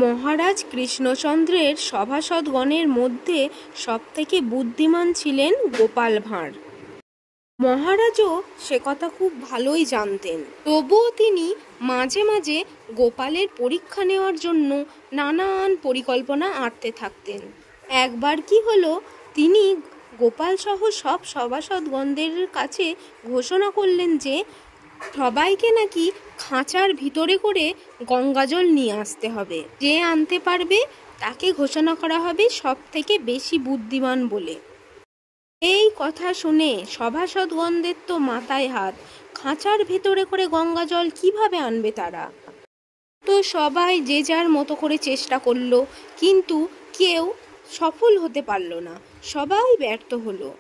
মহারাজ কৃষ্ণচন্দ্রের সভাসদগণের মধ্যে সবথেকে বুদ্ধিমান ছিলেন গোপাল ভাঁড়। মহারাজও সে কথা খুব ভালোই জানতেন। তবুও তিনি মাঝে মাঝে গোপালের পরীক্ষা নেওয়ার জন্য নানান পরিকল্পনা আঁটতে থাকতেন। একবার কি হলো, তিনি গোপাল সহ সব সভাসদগণদের কাছে ঘোষণা করলেন যে সবাইকে নাকি খাঁচার ভিতরে করে গঙ্গাজল নিয়ে আসতে হবে। যে আনতে পারবে তাকে ঘোষণা করা হবে সব থেকে বেশি বুদ্ধিমান বলে। এই কথা শুনে সভাসদগণদের তো মাথায় হাত। খাঁচার ভেতরে করে গঙ্গাজল কিভাবে আনবে তারা? তো সবাই যে যার মতো করে চেষ্টা করলো, কিন্তু কেউ সফল হতে পারল না, সবাই ব্যর্থ হলো।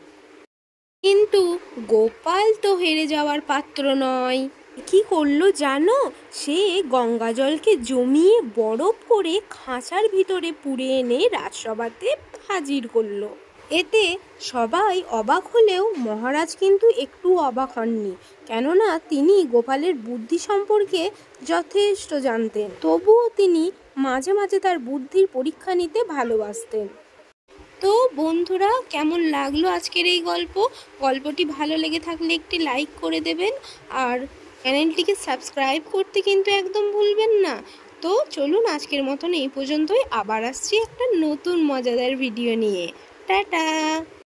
কিন্তু গোপাল তো হেরে যাওয়ার পাত্র নয়। কি করলো জানো? সে গঙ্গাজলকে জমিয়ে বরফ করে খাঁচার ভিতরে পুরে এনে রাজসভাতে হাজির করলো। এতে সবাই অবাক হলেও মহারাজ কিন্তু একটু অবাক হননি, কেননা তিনি গোপালের বুদ্ধি সম্পর্কে যথেষ্ট জানতেন। তবুও তিনি মাঝে মাঝে তার বুদ্ধির পরীক্ষা নিতে ভালোবাসতেন। তো বন্ধুরা, কেমন লাগলো আজকের এই গল্পটি ভালো লেগে থাকলে একটি লাইক করে দেবেন, আর চ্যানেলটিকে সাবস্ক্রাইব করতে কিন্তু একদম ভুলবেন না। তো চলুন আজকের মতন এই পর্যন্তই, আবার আসছি একটা নতুন মজাদার ভিডিও নিয়ে। টাটা।